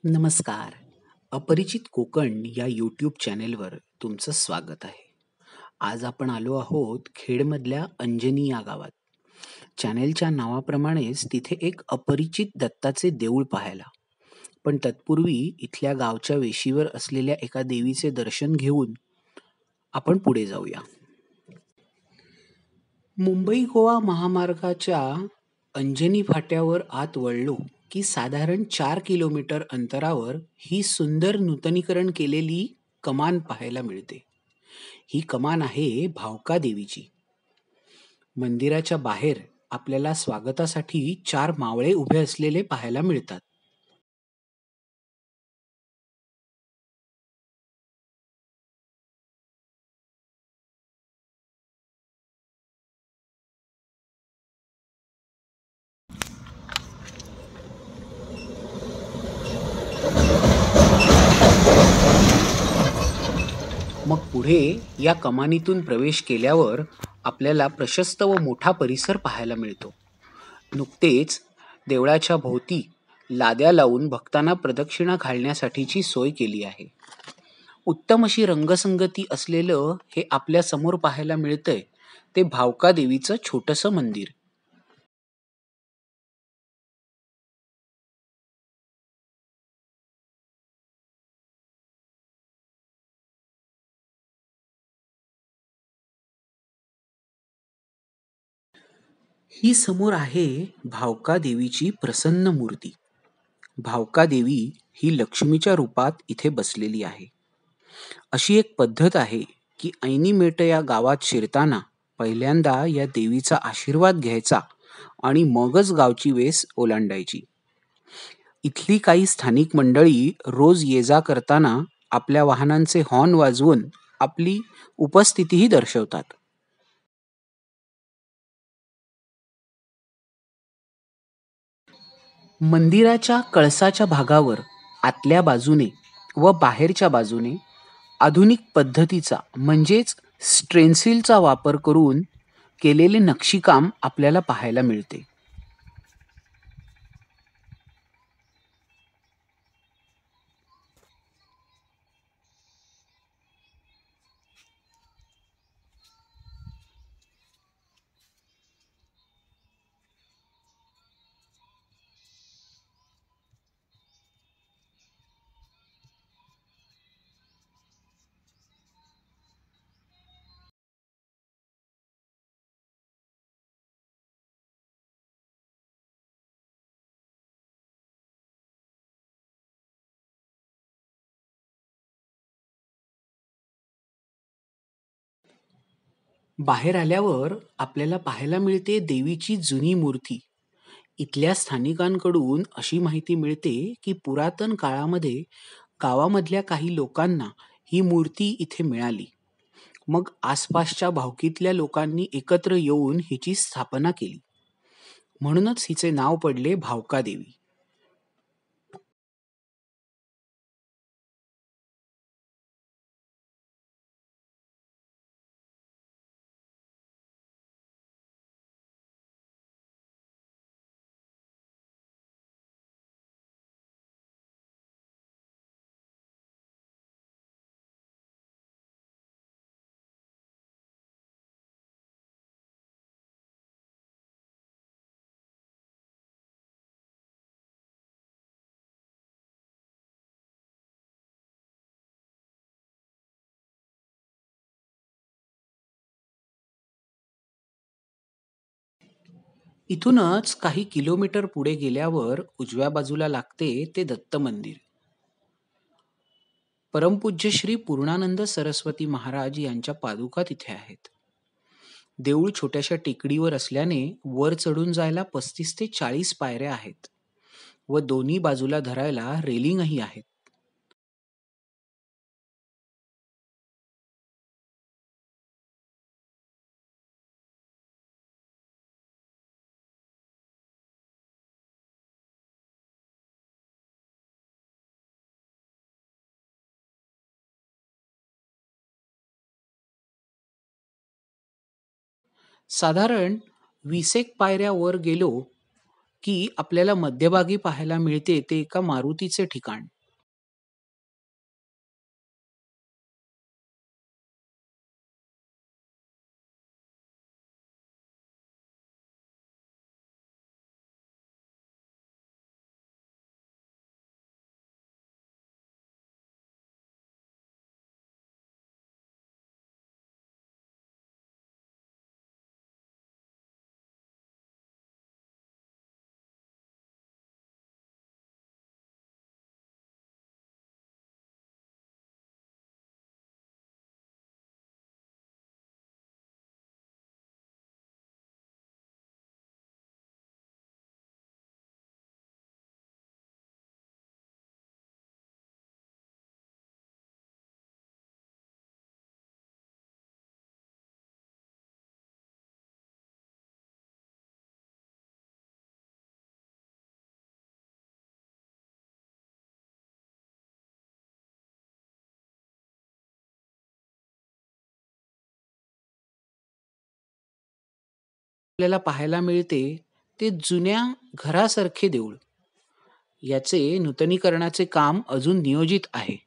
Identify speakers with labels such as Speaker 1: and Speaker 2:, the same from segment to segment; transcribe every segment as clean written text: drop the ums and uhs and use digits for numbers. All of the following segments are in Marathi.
Speaker 1: नमस्कार. अपरिचित कोकण या यूट्यूब चॅनेलवर तुमचं स्वागत आहे. आज आपण आलो आहोत खेडमधल्या अंजनी या गावात. चॅनेलच्या नावाप्रमाणेच तिथे एक अपरिचित दत्ताचे देऊळ पाहायला. पण तत्पूर्वी इथल्या गावच्या वेशीवर असलेल्या एका देवीचे दर्शन घेऊन आपण पुढे जाऊया. मुंबई गोवा महामार्गाच्या अंजनी फाट्यावर आत वळलो की साधारण 4 किलोमीटर अंतरावर ही सुंदर नूतनीकरण केलेली कमान पाहायला मिळते. ही कमान आहे भावका देवीची. मंदिराच्या बाहेर आपल्याला स्वागतासाठी 4 मावळे उभे असलेले पाहायला मिळतात. मग पुढे या कमानीतून प्रवेश केल्यावर आपल्याला प्रशस्त व मोठा परिसर पाहायला मिळतो. नुकतेच देवळाच्या भोवती लाद्या लावून भक्तांना प्रदक्षिणा घालण्यासाठीची सोय केली आहे. उत्तम अशी रंगसंगती असलेलं हे आपल्या समोर पाहायला मिळतंय ते भावका देवीचं छोटंसं मंदिर. ही समोर आहे भावका देवीची प्रसन्न मूर्ती. भावका देवी ही लक्ष्मीच्या रूपात इथे बसलेली आहे. अशी एक पद्धत आहे की ऐनीमेट या गावात शिरताना पहिल्यांदा या देवीचा आशीर्वाद घ्यायचा आणि मगच गावची वेस ओलांडायची. इथली काही स्थानिक मंडळी रोज ये जा करताना आपल्या वाहनांचे हॉर्न वाजवून आपली उपस्थितीही दर्शवतात. मंदिराच्या कळसाच्या भागावर आतल्या बाजूने व बाहेरच्या बाजूने आधुनिक पद्धतीचा म्हणजेच स्ट्रेन्सिलचा वापर करून केलेले नक्षीकाम आपल्याला पाहायला मिळते. बाहेर आल्यावर आपल्याला पाहायला मिळते देवीची जुनी मूर्ती. इथल्या स्थानिकांकडून अशी माहिती मिळते की पुरातन काळामध्ये गावामधल्या काही लोकांना ही मूर्ती इथे मिळाली. मग आसपासच्या भावकीतल्या लोकांनी एकत्र येऊन हिची स्थापना केली. म्हणूनच हिचे नाव पडले भावका देवी. इथूनच काही किलोमीटर पुढे गेल्यावर उजव्या बाजूला लागते ते दत्त मंदिर. परमपूज्य श्री पूर्णानंद सरस्वती महाराज यांच्या पादुका तिथे आहेत. देऊळ छोट्याशा टेकडीवर असल्याने वर चढून जायला 35 ते 40 पायऱ्या आहेत व दोन्ही बाजूला धरायला रेलिंगही आहेत. साधारण 20 एक पायऱ्या वर गेलो की आपल्याला मध्यभागी पाहायला मिळते ते एका मारुतीचे ठिकाण. आपल्याला पाहायला मिळते ते जुन्या घरासारखे देऊळ. याचे नूतनीकरणाचे काम अजून नियोजित आहे.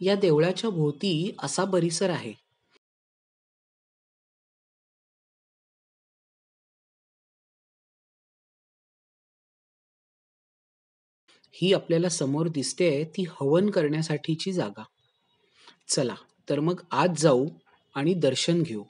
Speaker 1: या देवळाच्या भोवती असा परिसर आहे. ही आपल्याला समोर दिसतेय ती हवन करण्यासाठीची जागा. चला तर मग आज जाऊ आणि दर्शन घेऊ.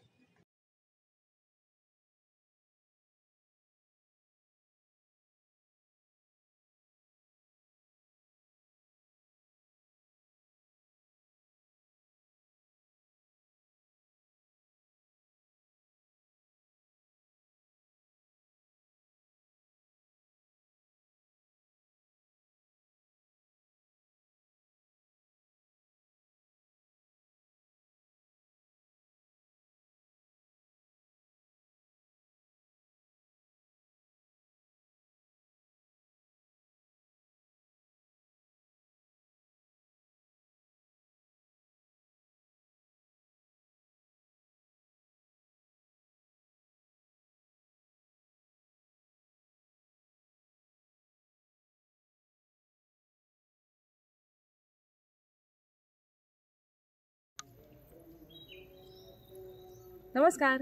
Speaker 2: नमस्कार.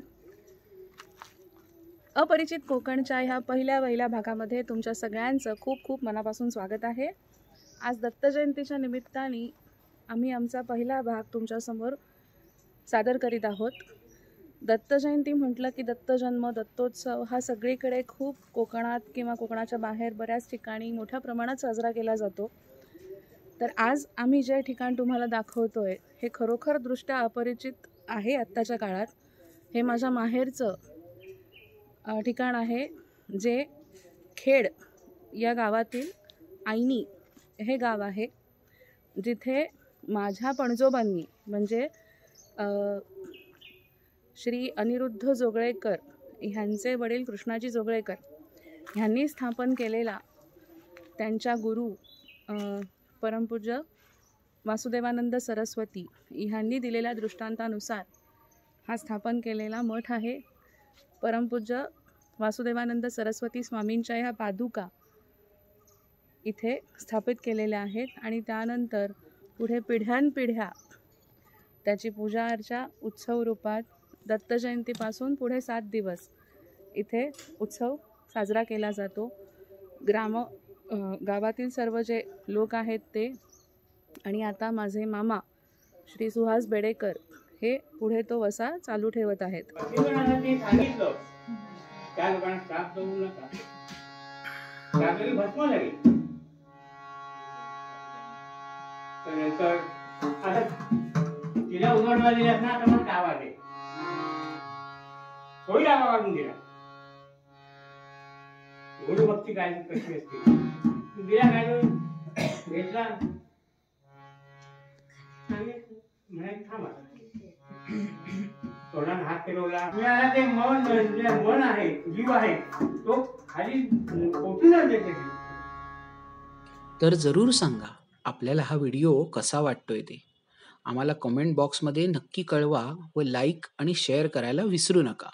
Speaker 2: अपरिचित कोकणच्या ह्या पहिल्या भागामध्ये तुमच्या सगळ्यांचं खूप खूप मनापासून स्वागत आहे. आज दत्त जयंतीच्या निमित्ताने आम्ही आमचा पहिला भाग तुमच्यासमोर सादर करीत आहोत. दत्त जयंती म्हटलं की दत्त जन्म, दत्तोत्सव हा सगळीकडे खूप कोकणात किंवा कोकणाच्या बाहेर बऱ्याच ठिकाणी मोठ्या प्रमाणात साजरा केला जातो. तर आज आम्ही जे ठिकाण तुम्हाला दाखवतोय हे खरोखर दृष्ट्या अपरिचित आहे आत्ताच्या काळात. हे माझ्या माहेरचं ठिकाण आहे, जे खेड या गावातील आईनी हे गाव आहे, जिथे माझ्या पणजोबांनी म्हणजे श्री अनिरुद्ध जोगळेकर ह्यांचे वडील कृष्णाजी जोगळेकर ह्यांनी स्थापन केलेला त्यांच्या गुरु परमपूज्य वासुदेवानंद सरस्वती ह्यांनी दिलेल्या दृष्टांतानुसार हा स्थापन केलेला मठ आहे. परमपूज्य वासुदेवानंद सरस्वती स्वामींच्या ह्या पादुका इथे स्थापित केलेल्या आहेत आणि त्यानंतर पुढे पिढ्यानपिढ्या त्याची पूजा अर्चा उत्सव रूपात दत्त जयंतीपासून पुढे 7 दिवस इथे उत्सव साजरा केला जातो. गावातील सर्व जे लोक आहेत ते आणि आता माझे मामा श्री सुहास बेडेकर हे पुढे तो वसा चालू ठेवत आहेत.
Speaker 3: तिला उघडवा दिल्यास ना तर मग काय वाटे होईल आवा काढून दिला गुरुभक्ती काय कशी असते. तू दिला काय घेतला म्हणे थांबा तोंडात हात फिरवला मिळाला ते मन आहे जीव आहे तो खाली पोचून त्याच्याशी.
Speaker 1: तर जरूर सांगा आपल्याला हा व्हिडिओ कसा वाटतोय ते. आम्हाला कमेंट बॉक्समध्ये नक्की कळवा व लाईक आणि शेअर करायला विसरू नका.